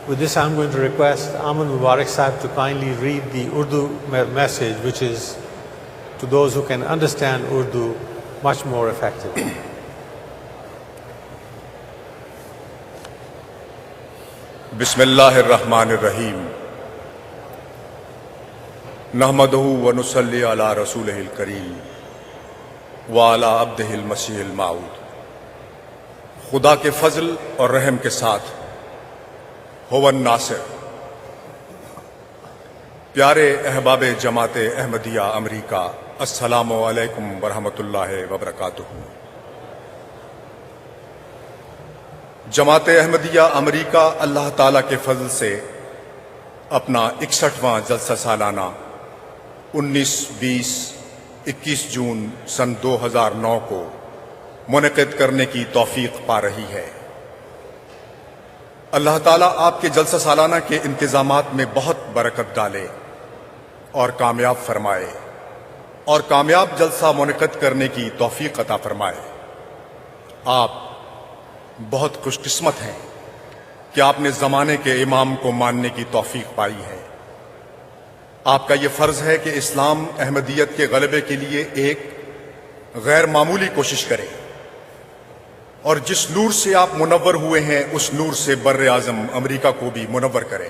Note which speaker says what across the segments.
Speaker 1: With this, I'm going to request Aman Mubarak Sahib to kindly read the Urdu message, which is to those who can understand Urdu much more effectively.
Speaker 2: बिस्मिल्लाहिर्रहमानिर्रहीम नहमदहु व नुसल्ली अला रसूलिहिल करीम व अला अब्दिहिल मसीहिल माऊद। खुदा के फजल और रहम के साथ हुवन नासिर। प्यारे अहबाब जमात अहमदिया अमरीका, अस्सलामु अलैकुम वरहमतुल्लाहि वबरकातुहू। जमात अहमदिया अमरीका अल्लाह ताला के फजल से अपना 61वां जलसा सालाना 19, 20, 21 जून सन 2009 को मुनक़िद करने की तौफीक पा रही है। अल्लाह ताला आपके जलसा सालाना के इंतजामात में बहुत बरकत डाले और कामयाब फरमाए और कामयाब जलसा मुनक़िद करने की तौफीक अता फरमाए। आप बहुत खुशकिस्मत हैं कि आपने ज़माने के इमाम को मानने की तौफीक पाई है। आपका ये फ़र्ज़ है कि इस्लाम अहमदियत के गलबे के लिए एक गैर मामूली कोशिश करें और जिस नूर से आप मुनव्वर हुए हैं उस नूर से बर्र आज़म अमरीका को भी मुनव्वर करें।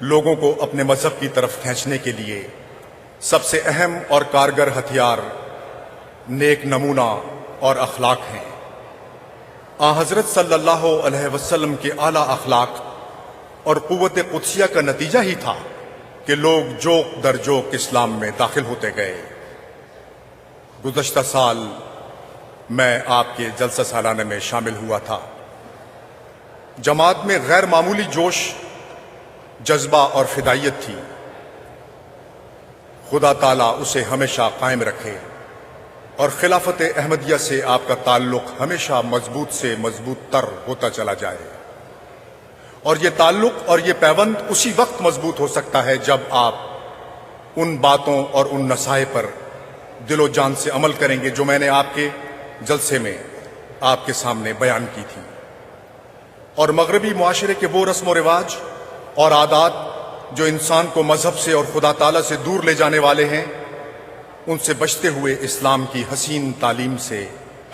Speaker 2: लोगों को अपने मजहब की तरफ खींचने के लिए सबसे अहम और कारगर हथियार नेक नमूना और अखलाक हैं। हज़रत सल्लल्लाहु अलैहि वसल्लम के आला अखलाक और क़ुव्वत क़ुद्सिया का नतीजा ही था कि लोग जोक दर जोक इस्लाम में दाखिल होते गए। गुज़श्ता साल मैं आपके जलसा सालाने में शामिल हुआ था। जमात में गैर मामूली जोश, जज्बा और फिदायत थी। खुदा ताला उसे हमेशा कायम रखे और खिलाफत अहमदिया से आपका ताल्लुक हमेशा मजबूत से मजबूत तर होता चला जाए। और ये ताल्लुक और ये पैबंद उसी वक्त मजबूत हो सकता है जब आप उन बातों और उन नसाए पर दिलो जान से अमल करेंगे जो मैंने आपके जलसे में आपके सामने बयान की थी। और मगरबी मुआशरे के वो रस्म व रिवाज और आदात जो इंसान को मजहब से और खुदा ताला से दूर ले जाने वाले हैं, उनसे बचते हुए इस्लाम की हसीन तालीम से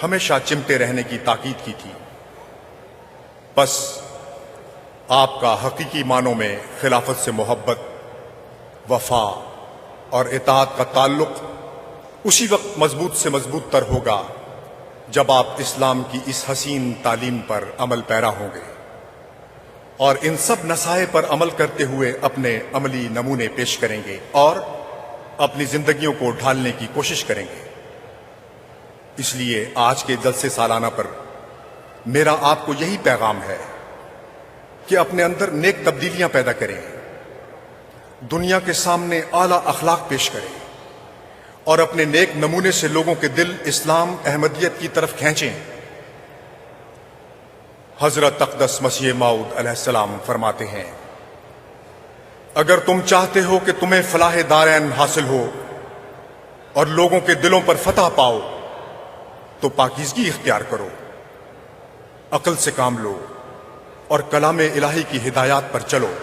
Speaker 2: हमेशा चिमटे रहने की ताकीद की थी। बस आपका हकीकी मानों में खिलाफत से मोहब्बत, वफा और इताअत का ताल्लुक उसी वक्त मजबूत से मजबूत तर होगा जब आप इस्लाम की इस हसीन तालीम पर अमल पैरा होंगे और इन सब नसाए पर अमल करते हुए अपने अमली नमूने पेश करेंगे और अपनी जिंदगियों को ढालने की कोशिश करेंगे। इसलिए आज के जलसे सालाना पर मेरा आपको यही पैगाम है कि अपने अंदर नेक तब्दीलियां पैदा करें, दुनिया के सामने आला अखलाक पेश करें और अपने नेक नमूने से लोगों के दिल इस्लाम अहमदियत की तरफ खींचें। हजरत अक़दस मसीह माऊद अलैहिस्सलाम फरमाते हैं, अगर तुम चाहते हो कि तुम्हें फलाह दारैन हासिल हो और लोगों के दिलों पर फतह पाओ तो पाकीज़गी इख्तियार करो, अक्ल से काम लो और कलाम इलाही की हिदायत पर चलो।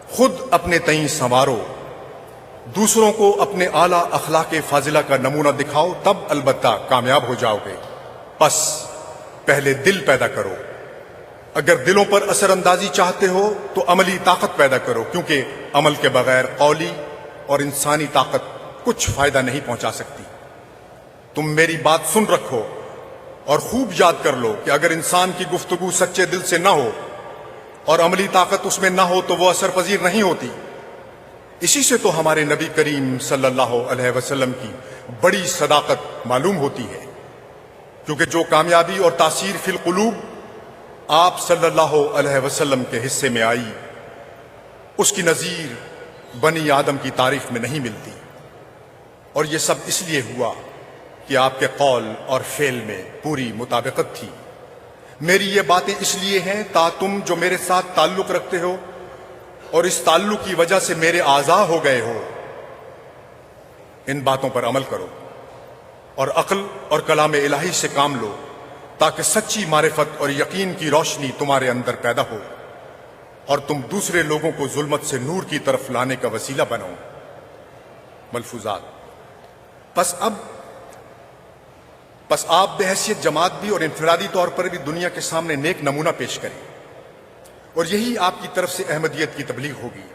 Speaker 2: खुद अपने तईं संवारो, दूसरों को अपने आला अखलाक फाजिला का नमूना दिखाओ, तब अलबत्ता कामयाब हो जाओगे। बस पहले दिल पैदा करो। अगर दिलों पर असर अंदाजी चाहते हो तो अमली ताकत पैदा करो, क्योंकि अमल के बगैर कौली और इंसानी ताकत कुछ फायदा नहीं पहुंचा सकती। तुम मेरी बात सुन रखो और खूब याद कर लो कि अगर इंसान की गुफ्तगू सच्चे दिल से ना हो और अमली ताकत उसमें ना हो तो वो असर पजीर नहीं होती। इसी से तो हमारे नबी करीम सल्लल्लाहु अलैहि वसल्लम की बड़ी सदाकत मालूम होती है, क्योंकि जो कामयाबी और तासीर फिल कुलूब आप सल्लल्लाहु अलैहि वसल्लम के हिस्से में आई, उसकी नज़ीर बनी आदम की तारीख में नहीं मिलती। और ये सब इसलिए हुआ कि आपके कौल और फेल में पूरी मुताबिकत थी। मेरी ये बातें इसलिए हैं ता तुम जो मेरे साथ ताल्लुक रखते हो और इस ताल्लुक की वजह से मेरे आज़ा हो गए हो, इन बातों पर अमल करो और अक्ल और कलाम इलाही से काम लो تاکہ سچی معرفت اور یقین کی روشنی تمہارے اندر پیدا ہو اور تم دوسرے لوگوں کو ظلمت سے نور کی طرف لانے کا وسیلہ بنو۔ ملفوظات۔ پس آپ بحیثیت جماعت بھی اور انفرادی طور پر بھی دنیا کے سامنے نیک نمونہ پیش کریں، اور یہی آپ کی طرف سے احمدیت کی تبلیغ ہوگی۔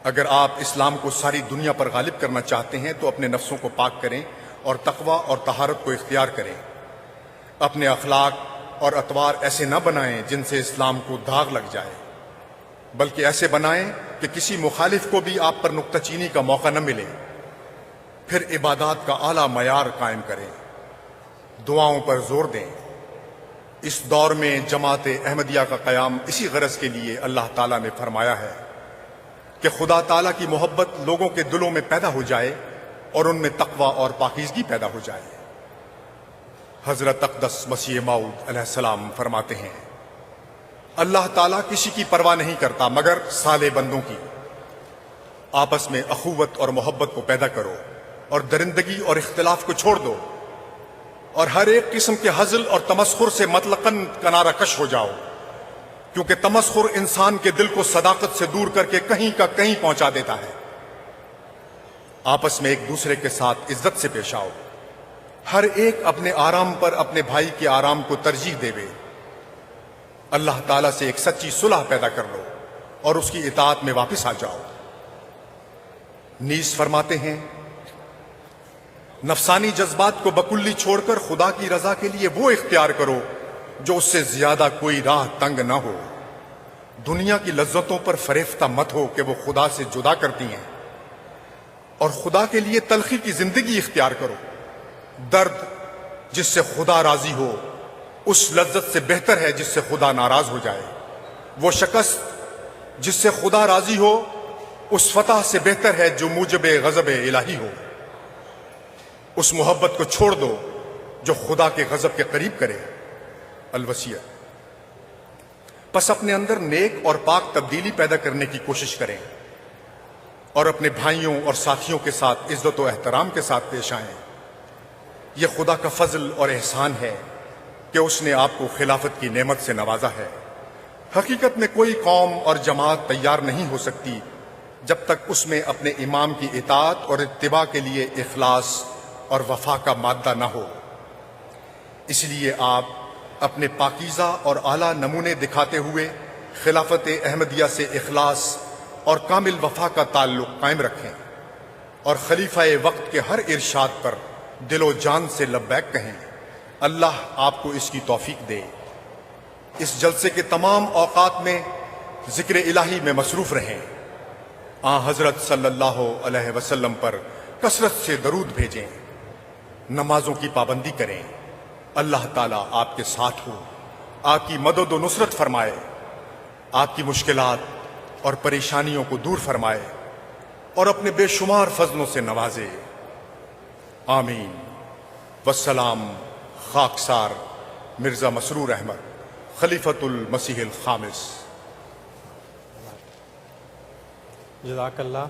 Speaker 2: اگر آپ اسلام کو ساری دنیا پر غالب کرنا چاہتے ہیں تو اپنے نفسوں کو پاک کریں اور تقوی اور طہارت کو اختیار کریں۔ اپنے اخلاق اور اطوار ایسے نہ بنائیں جن سے اسلام کو داغ لگ جائے، بلکہ ایسے بنائیں کہ کسی مخالف کو بھی آپ پر نکتہ چینی کا موقع نہ ملے۔ پھر عبادات کا اعلیٰ معیار قائم کریں، دعاؤں پر زور دیں۔ اس دور میں جماعت احمدیہ کا قیام اسی غرض کے لیے اللہ تعالیٰ نے فرمایا ہے کہ خدا تعالیٰ کی محبت لوگوں کے دلوں میں پیدا ہو جائے اور ان میں تقوی اور پاکیزگی پیدا ہو جائے۔ حضرت اقدس مسیح موعود علیہ السلام فرماتے ہیں، اللہ تعالیٰ کسی کی پرواہ نہیں کرتا مگر صالح بندوں کی۔ آپس میں اخوت اور محبت کو پیدا کرو اور درندگی اور اختلاف کو چھوڑ دو، اور ہر ایک قسم کے ہزل اور تمسخر سے مطلقاً کنارہ کش ہو جاؤ، کیونکہ تمسخر انسان کے دل کو صداقت سے دور کر کے کہیں کا کہیں پہنچا دیتا ہے۔ آپس میں ایک دوسرے کے ساتھ عزت سے پیش آؤ، ہر ایک اپنے آرام پر اپنے بھائی کے آرام کو ترجیح دے وے۔ اللہ تعالیٰ سے ایک سچی صلح پیدا کر لو اور اس کی اطاعت میں واپس آ جاؤ۔ نیز فرماتے ہیں، نفسانی جذبات کو بکلی چھوڑ کر خدا کی رضا کے لیے وہ اختیار کرو جو اس سے زیادہ کوئی راہ تنگ نہ ہو۔ دنیا کی لذتوں پر فریفتہ مت ہو کہ وہ خدا سے جدا کرتی ہیں، اور خدا کے لیے تلخی کی زندگی اختیار کرو۔ درد جس سے خدا راضی ہو اس لذت سے بہتر ہے جس سے خدا ناراض ہو جائے۔ وہ شکست جس سے خدا راضی ہو اس فتح سے بہتر ہے جو موجب غضب الہی ہو۔ اس محبت کو چھوڑ دو جو خدا کے غضب کے قریب کرے۔ الوصیت۔ پس اپنے اندر نیک اور پاک تبدیلی پیدا کرنے کی کوشش کریں اور اپنے بھائیوں اور ساتھیوں کے ساتھ عزت و احترام کے ساتھ پیش آئیں۔ یہ خدا کا فضل اور احسان ہے کہ اس نے آپ کو خلافت کی نعمت سے نوازا ہے۔ حقیقت میں کوئی قوم اور جماعت تیار نہیں ہو سکتی جب تک اس میں اپنے امام کی اطاعت اور اتباع کے لیے اخلاص اور وفا کا مادہ نہ ہو۔ اس لیے آپ اپنے پاکیزہ اور اعلیٰ نمونے دکھاتے ہوئے خلافت احمدیہ سے اخلاص اور کامل وفا کا تعلق قائم رکھیں، اور خلیفہ وقت کے ہر ارشاد پر دل و جان سے لبیک کہیں۔ اللہ آپ کو اس کی توفیق دے۔ اس جلسے کے تمام اوقات میں ذکر الہی میں مصروف رہیں۔ حضرت صلی اللہ علیہ وسلم پر کثرت سے درود بھیجیں، نمازوں کی پابندی کریں۔ اللہ تعالیٰ آپ کے ساتھ ہو، آپ کی مدد و نصرت فرمائے، آپ کی مشکلات اور پریشانیوں کو دور فرمائے اور اپنے بے شمار فضلوں سے نوازے۔ آمین۔ والسلام خاکسار مرزا مسرور احمد، خلیفۃ المسیح الخامس۔
Speaker 1: جزاک اللہ۔